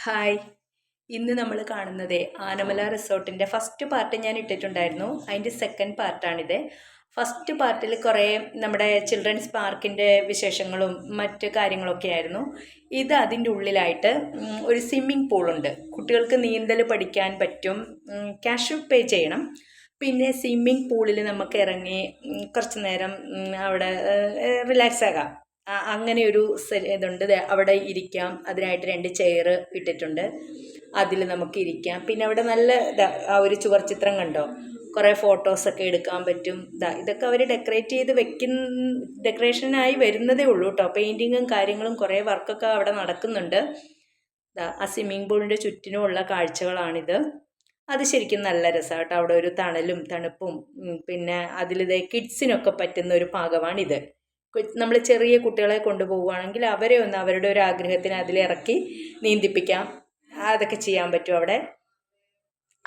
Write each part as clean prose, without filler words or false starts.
Hi. ഇന്ന് നമ്മൾ കാണുന്നത് ആനമല റിസോർട്ടിൻ്റെ ഫസ്റ്റ് പാർട്ട് ഞാൻ ഇട്ടിട്ടുണ്ടായിരുന്നു. അതിൻ്റെ സെക്കൻഡ് പാർട്ടാണിത്. ഫസ്റ്റ് പാർട്ടിൽ കുറേ നമ്മുടെ ചിൽഡ്രൻസ് പാർക്കിൻ്റെ വിശേഷങ്ങളും മറ്റ് കാര്യങ്ങളൊക്കെ ആയിരുന്നു. ഇത് അതിൻ്റെ ഉള്ളിലായിട്ട് ഒരു സ്വിമ്മിംഗ് പൂളുണ്ട്. കുട്ടികൾക്ക് നീന്തൽ പഠിക്കാൻ പറ്റും. ക്യാഷ് പേ ചെയ്യണം. പിന്നെ സ്വിമ്മിംഗ് പൂളിൽ നമുക്ക് ഇറങ്ങി കുറച്ച് നേരം അവിടെ റിലാക്സ് ആകാം. അങ്ങനെ ഒരു ഇതുണ്ട്. അവിടെ ഇരിക്കാം. അതിനായിട്ട് 2 ചെയർ ഇട്ടിട്ടുണ്ട്. അതിൽ നമുക്ക് ഇരിക്കാം. പിന്നെ അവിടെ നല്ല ആ ഒരു ചുവർ ചിത്രം കണ്ടോ, കുറേ ഫോട്ടോസൊക്കെ എടുക്കാൻ പറ്റും. ഇതൊക്കെ അവർ ഡെക്കറേറ്റ് ചെയ്ത് ഡെക്കറേഷനായി വരുന്നതേ ഉള്ളൂ കേട്ടോ. പെയിൻറ്റിങ്ങും കാര്യങ്ങളും കുറേ വർക്കൊക്കെ അവിടെ നടക്കുന്നുണ്ട്. ആ സ്വിമ്മിംഗ് പൂളിൻ്റെ ചുറ്റിനുമുള്ള കാഴ്ചകളാണിത്. അത് ശരിക്കും നല്ല രസമാണ് കേട്ടോ. അവിടെ ഒരു തണലും തണുപ്പും പിന്നെ അതിലിത് കിഡ്സിനൊക്കെ പറ്റുന്ന ഒരു ഭാഗമാണിത്. നമ്മൾ ചെറിയ കുട്ടികളെ കൊണ്ടുപോവുകയാണെങ്കിൽ അവരെ ഒന്ന് അവരുടെ ഒരു ആഗ്രഹത്തിന് അതിലിറക്കി നീന്തിപ്പിക്കാം. അതൊക്കെ ചെയ്യാൻ പറ്റും അവിടെ.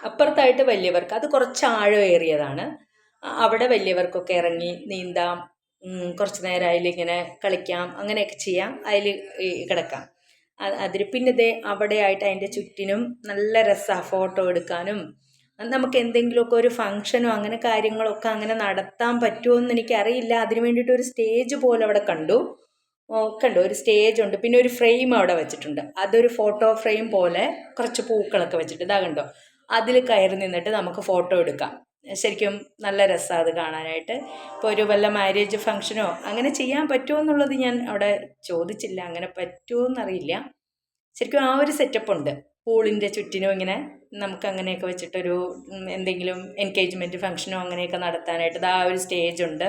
അപ്പുറത്തായിട്ട് വലിയവർക്ക്, അത് കുറച്ച് ആഴമേറിയതാണ്. അവിടെ വലിയവർക്കൊക്കെ ഇറങ്ങി നീന്താം. കുറച്ച് നേരം അതിലിങ്ങനെ കളിക്കാം. അങ്ങനെയൊക്കെ ചെയ്യാം. അതിൽ കിടക്കാം. പിന്നെ അവിടെ ആയിട്ട് അതിൻ്റെ ചുറ്റിനും നല്ല രസമാണ് ഫോട്ടോ എടുക്കാനും. നമുക്ക് എന്തെങ്കിലുമൊക്കെ ഒരു ഫങ്ഷനോ അങ്ങനെ കാര്യങ്ങളൊക്കെ അങ്ങനെ നടത്താൻ പറ്റുമോ എന്ന് എനിക്കറിയില്ല. അതിന് വേണ്ടിയിട്ട് ഒരു സ്റ്റേജ് പോലെ അവിടെ കണ്ടു. ഒരു സ്റ്റേജ് ഉണ്ട്. പിന്നെ ഒരു ഫ്രെയിം അവിടെ വെച്ചിട്ടുണ്ട്. അതൊരു ഫോട്ടോ ഫ്രെയിം പോലെ കുറച്ച് പൂക്കളൊക്കെ വെച്ചിട്ട് ഇതാ കണ്ടോ, അതിൽ കയറി നിന്നിട്ട് നമുക്ക് ഫോട്ടോ എടുക്കാം. ശരിക്കും നല്ല രസമാണ് അത് കാണാനായിട്ട്. ഇപ്പോൾ ഒരു വല്ല മാരേജ് ഫങ്ഷനോ അങ്ങനെ ചെയ്യാൻ പറ്റുമോ എന്നുള്ളത് ഞാൻ അവിടെ ചോദിച്ചില്ല. അങ്ങനെ പറ്റുമോ എന്നറിയില്ല. ശരിക്കും ആ ഒരു സെറ്റപ്പ് ഉണ്ട്. പൂളിൻ്റെ ചുറ്റിനും ഇങ്ങനെ നമുക്ക് അങ്ങനെയൊക്കെ വെച്ചിട്ടൊരു എന്തെങ്കിലും എൻഗേജ്മെൻറ്റ് ഫങ്ഷനോ അങ്ങനെയൊക്കെ നടത്താനായിട്ട് ആ ഒരു സ്റ്റേജ് ഉണ്ട്.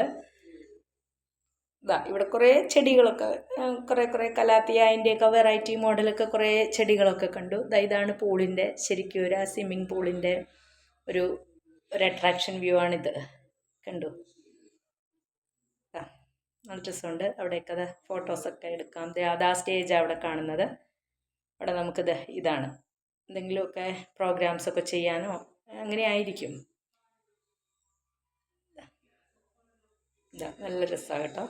ഇവിടെ കുറേ ചെടികളൊക്കെ, കുറേ കലാത്തിയ അതിൻ്റെയൊക്കെ വെറൈറ്റി മോഡലൊക്കെ കുറേ ചെടികളൊക്കെ കണ്ടു. ഇതാണ് പൂളിൻ്റെ ശരിക്കും ഒരു സ്വിമ്മിംഗ് പൂളിൻ്റെ ഒരു അട്രാക്ഷൻ വ്യൂ ആണിത്. കണ്ടു. നല്ല രസമുണ്ട്. അവിടെയൊക്കെ ഫോട്ടോസൊക്കെ എടുക്കാം. അതാ സ്റ്റേജ് അവിടെ കാണുന്നത്. അവിടെ നമുക്കിത് ഇതാണ് എന്തെങ്കിലുമൊക്കെ പ്രോഗ്രാംസൊക്കെ ചെയ്യാനോ അങ്ങനെ ആയിരിക്കും. നല്ല രസമാണ് കേട്ടോ.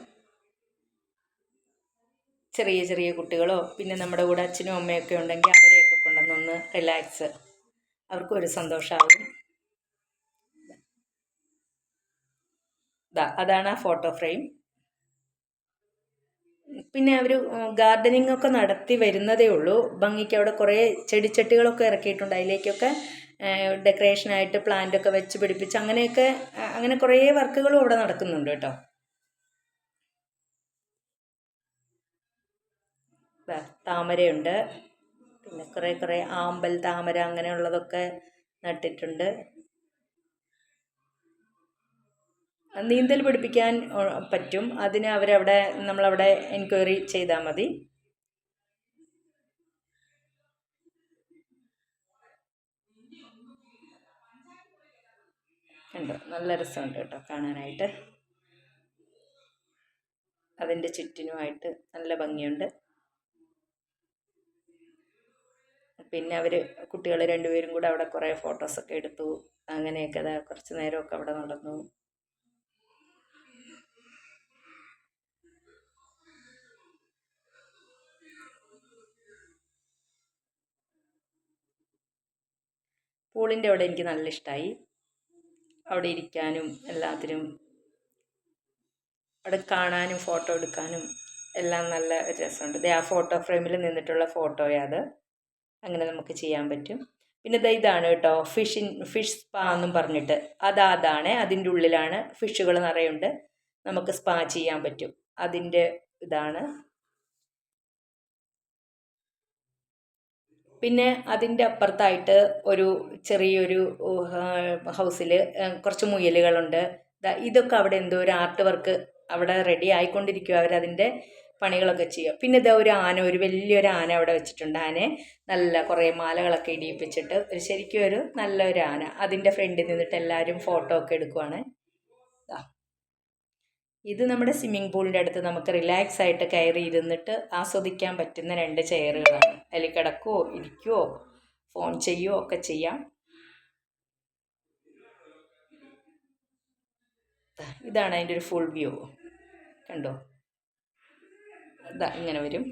ചെറിയ ചെറിയ കുട്ടികളോ പിന്നെ നമ്മുടെ കൂടെ അച്ഛനും അമ്മയൊക്കെ ഉണ്ടെങ്കിൽ അവരെയൊക്കെ കൊണ്ടുവന്നൊന്ന് റിലാക്സ്, അവർക്കൊരു സന്തോഷമാകും. അതാണ് ആ ഫോട്ടോ ഫ്രെയിം. പിന്നെ അവർ ഗാർഡനിങ് ഒക്കെ നടത്തി വരുന്നതേ ഉള്ളൂ. ഭംഗിക്ക് അവിടെ കുറേ ചെടിച്ചട്ടികളൊക്കെ ഇറക്കിയിട്ടുണ്ട്. അതിലേക്കൊക്കെ ഡെക്കറേഷനായിട്ട് പ്ലാന്റൊക്കെ വെച്ച് പിടിപ്പിച്ച് അങ്ങനെയൊക്കെ അങ്ങനെ കുറേ വർക്കുകളും അവിടെ നടക്കുന്നുണ്ട് കേട്ടോ. താമരയുണ്ട്. പിന്നെ കുറേ ആമ്പൽ താമര അങ്ങനെയുള്ളതൊക്കെ നട്ടിട്ടുണ്ട്. നീന്തൽ പഠിപ്പിക്കാൻ പറ്റും. അതിന് നമ്മളവിടെ എൻക്വയറി ചെയ്താൽ മതി. കണ്ടോ, നല്ല രസമുണ്ട് കേട്ടോ കാണാനായിട്ട്. അതിൻ്റെ ചുറ്റിനുമായിട്ട് നല്ല ഭംഗിയുണ്ട്. പിന്നെ കുട്ടികൾ 2 പേരും കൂടെ അവിടെ കുറേ ഫോട്ടോസൊക്കെ എടുത്തു. അങ്ങനെയൊക്കെ കുറച്ച് നേരമൊക്കെ അവിടെ നടന്നു. പൂളിൻ്റെ അവിടെ എനിക്ക് നല്ല ഇഷ്ടമായി. അവിടെ ഇരിക്കാനും എല്ലാത്തിനും, അവിടെ കാണാനും ഫോട്ടോ എടുക്കാനും എല്ലാം നല്ല രസമുണ്ട്. ആ ഫോട്ടോ ഫ്രെയിമിൽ നിന്നിട്ടുള്ള ഫോട്ടോയത് അങ്ങനെ നമുക്ക് ചെയ്യാൻ പറ്റും. പിന്നെ ഇതാണ് കേട്ടോ ഫിഷ് സ്പാ എന്നും പറഞ്ഞിട്ട് അതാണ്. അതിൻ്റെ ഉള്ളിലാണ് ഫിഷുകൾ നിറയുണ്ട്. നമുക്ക് സ്പാ ചെയ്യാൻ പറ്റും. അതിൻ്റെ ഇതാണ്. പിന്നെ അതിൻ്റെ അപ്പുറത്തായിട്ട് ഒരു ചെറിയൊരു ഹൗസിൽ കുറച്ച് മുയലുകളുണ്ട്. ഇതൊക്കെ അവിടെ എന്തോ ഒരു ആർട്ട് വർക്ക് അവിടെ റെഡി ആയിക്കൊണ്ടിരിക്കുക. അവരതിൻ്റെ പണികളൊക്കെ ചെയ്യുക. പിന്നെ ഒരു ആന, ഒരു വലിയൊരു ആന അവിടെ വെച്ചിട്ടുണ്ട്. ആനയെ നല്ല കുറേ മാലകളൊക്കെ ഇടിയിപ്പിച്ചിട്ട് ശരിക്കും ഒരു നല്ലൊരു ആന. അതിൻ്റെ ഫ്രണ്ടിൽ നിന്നിട്ട് എല്ലാവരും ഫോട്ടോ ഒക്കെ എടുക്കുവാണ്. ഇത് നമ്മുടെ സ്വിമ്മിംഗ് പൂളിൻ്റെ അടുത്ത് നമുക്ക് റിലാക്സ് ആയിട്ട് കയറി ഇരുന്നിട്ട് ആസ്വദിക്കാൻ പറ്റുന്ന 2 ചെയറുകളാണ്. അതിൽ കിടക്കുകയോ ഇരിക്കുകയോ ഫോൺ ചെയ്യുകയോ ഒക്കെ ചെയ്യാം. ഇതാണ് അതിൻ്റെ ഒരു ഫുൾ വ്യൂ. കണ്ടോ, ഇങ്ങനെ വരും.